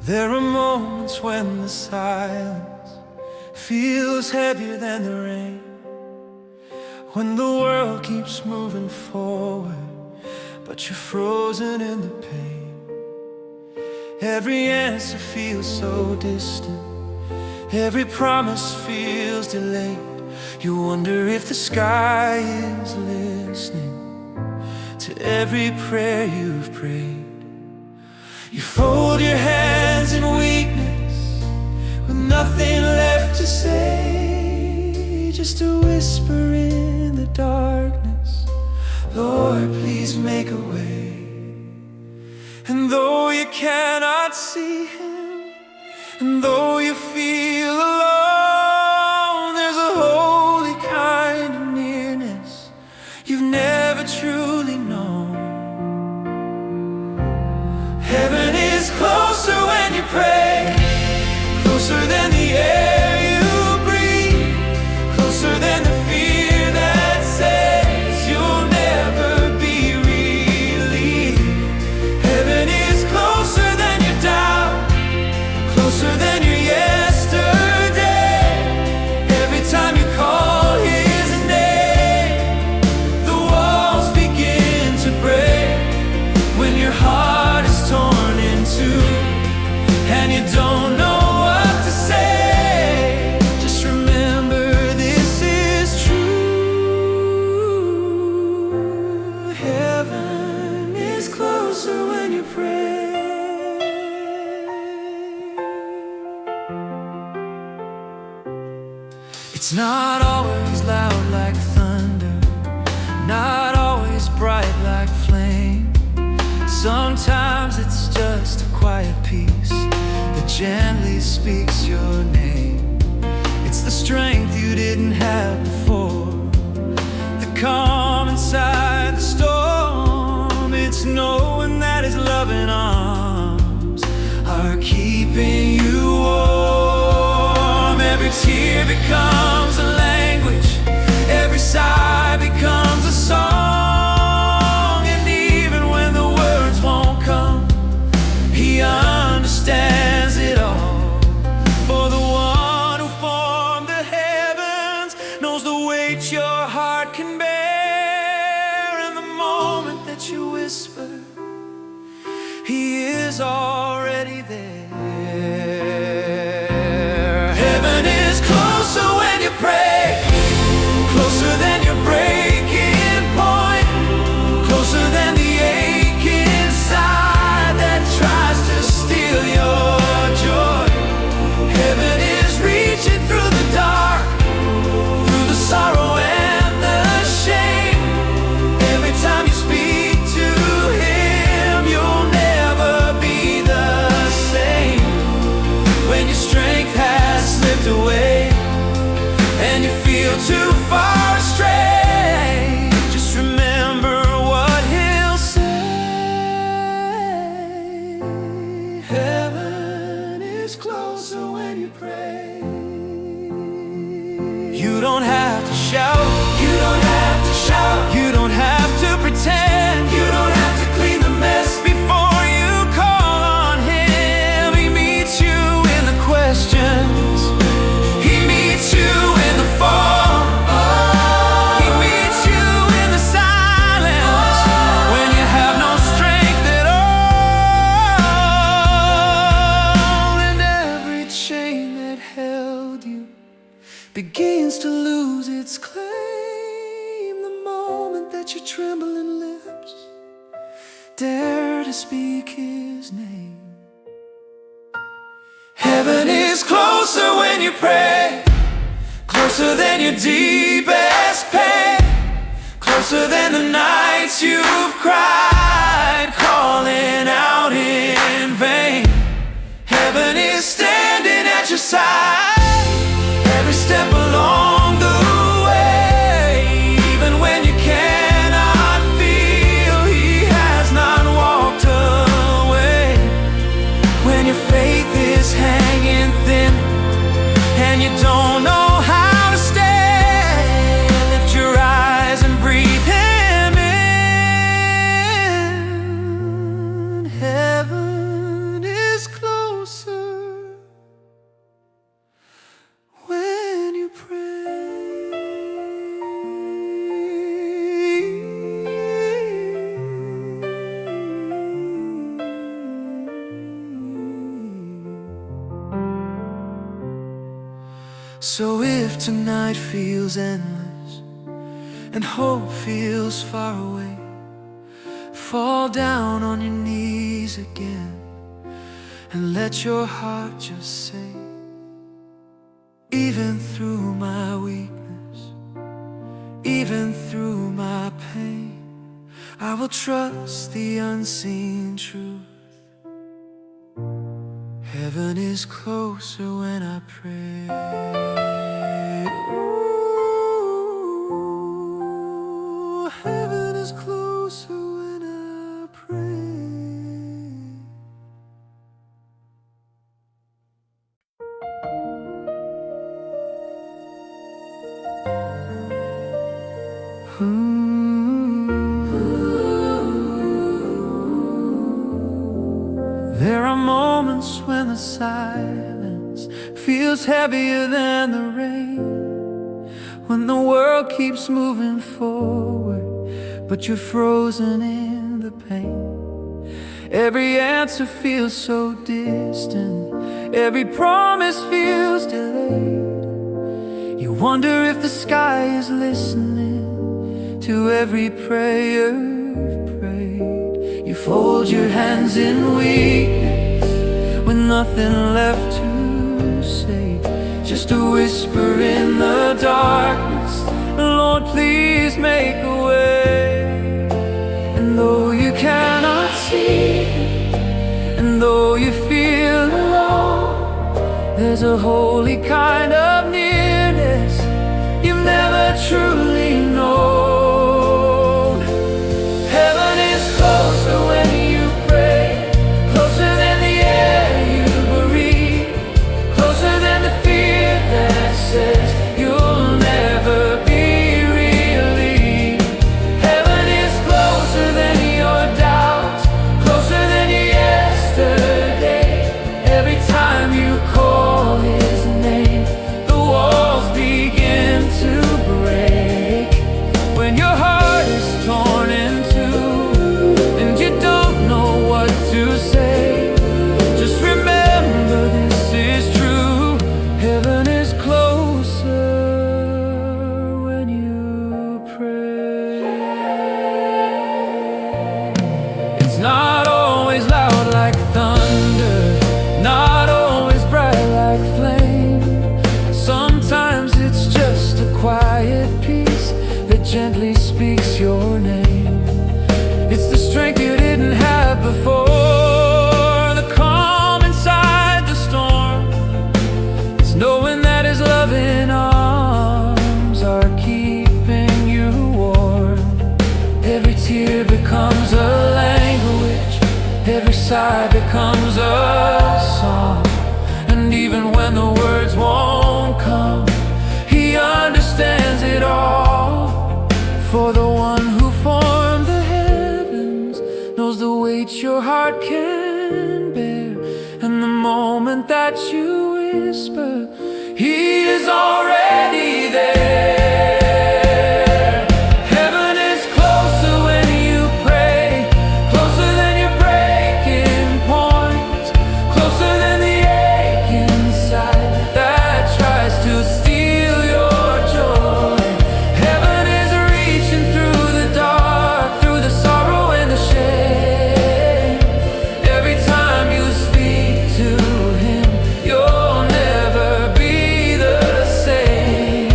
There are moments when the silence feels heavier than the rain, when the world keeps moving forward, but you're frozen in the pain. Every answer feels so distant, every promise feels delayed. You wonder if the sky is listening to every prayer you've prayed. You fold your hands in weakness, with nothing left to say, just a whisper in the darkness, Lord, please make a way. And though you cannot see Him, and though you feel alone, there's a holy kind of nearness you've never truly known. Heaven is closer when you pray, closer than the air you breathe, closer than the fear that says you'll never be relieved. Heaven is closer than your doubt, closer than your yesterday. Every time you call His name, the walls begin to break. When your heart is torn in two and you don't know what to say, just remember this is true. Heaven is closer when you pray. It's not always loud like thunder, not always bright like flame. Sometimes it's just a quiet peace that gently speaks your name. It's the strength you didn't have before, the calm inside the storm. It's knowing that His loving arms are keeping you warm. Every tear becomes a language, every sigh becomes a song. Understands it all. For the one who formed the heavens knows the weight your heart can bear. And the moment that you whisper, He is already there. Heaven is closer when you pray, closer than your breaking point, closer than the ache inside that tries to steal your joy. Heaven is reaching through the dark, through the sorrow and the shame. Every time you speak to Him, you'll never be the same. When your strength has slipped away and you feel too far astray, just remember what He'll say. Heaven is closer when you pray. You don't have to shout, you don't have to shout, you don't have to pretend, you don't have to clean the mess before you call on Him. He meets you in the questions, He meets you in the fall, He meets you in the silence, when you have no strength at all. And every chain that held you begins to lose its claim. The moment that your trembling lips dare to speak His name. Heaven is closer when you pray, closer than your deepest pain, closer than the nights you've cried, calling out in vain. Heaven is standing at your side, every step along the way. Even when you cannot feel, He has not walked away. When your faith is hanging So if tonight feels endless and hope feels far away, fall down on your knees again and let your heart just say, even through my weakness, even through my pain, I will trust the unseen truth. Heaven is closer when I pray. Ooh, heaven is closer when I pray. There are moments when the silence feels heavier than the rain, when the world keeps moving forward, but you're frozen in the pain. Every answer feels so distant, every promise feels delayed. You wonder if the sky is listening to every prayer you've prayed. You fold your hands in weakness with nothing left to say, just a whisper in the darkness, Lord, please make a way. And though you cannot see, and though you feel alone, there's a holy kind of nearness you've never truly known. Heaven is closer when you pray, closer than the air you breathe, closer than the fear that says you'll never be relieved. Heaven is closer than your doubts, closer than your yesterday. Every time you call His name, the walls begin to break. When your heart is torn in two and you don't know what to say, just remember this is true. Heaven is closer when you pray. It's not always loud like thunder, not always bright like flame. Sometimes it's just a quiet peace that gently speaks your name. It's the strength you didn't have before, the calm inside the storm. It's knowing that His loving arms are keeping you warm. Every tear becomes a language, every sigh becomes a song. And even when the words won't come, He understands it all. For the one who formed the heavens knows the weight your heart can bear. And the moment that you whisper, He is already there. Heaven is closer when you pray, closer than your breaking point, closer than the ache inside that tries to steal your joy. Heaven is reaching through the dark, through the sorrow and the shame. Every time you speak to Him, you'll never be the same.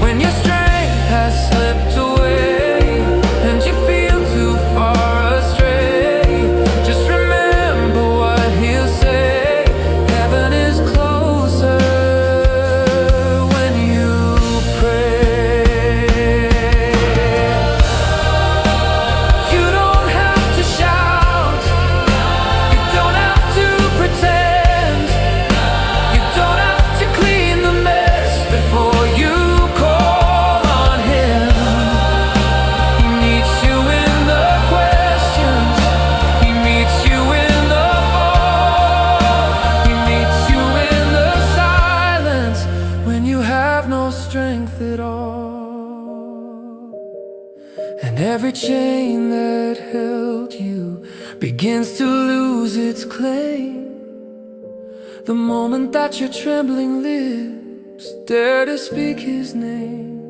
When your strength has slipped away and you feel too far astray, just remember what He'll say. Heaven is closer when you pray. You don't have to shout, you don't have to pretend, you don't have to clean the mess before you call on Him. He meets you in the questions, He meets you in the fall, He meets you in the silence when you have no strength at all. And every chain that held you begins to lose its claim. The moment that your trembling lips just dare to speak His name.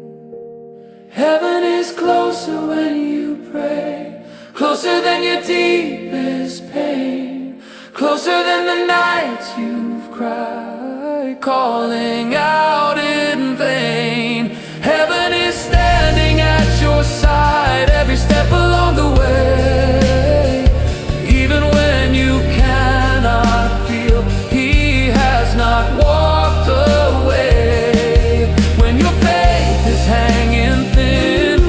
Heaven is closer when you pray, closer than your deepest pain, closer than the nights you've cried, calling out in vain. Heaven is standing at your side every step along the way. Even when you cannot feel, He has not walked away. When your faith is hanging thin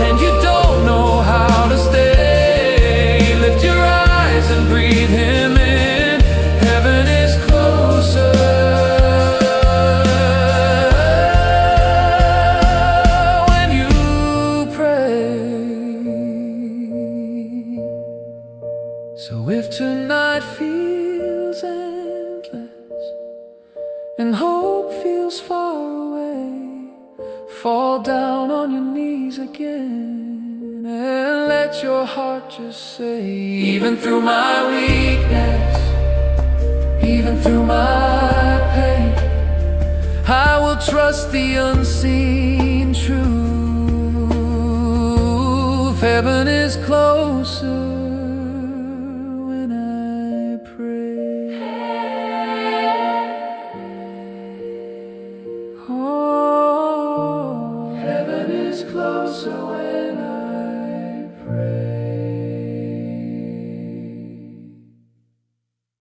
and you don't know how to stay, lift your eyes and breathe Him in. Heaven is closer when you pray. So if tonight feels endless and hope feels far away, fall down on your knees again and let your heart just say, even through my weakness, even through my pain, I will trust the unseen truth. Heaven is closer when I pray. Oh, heaven is closer when I pray.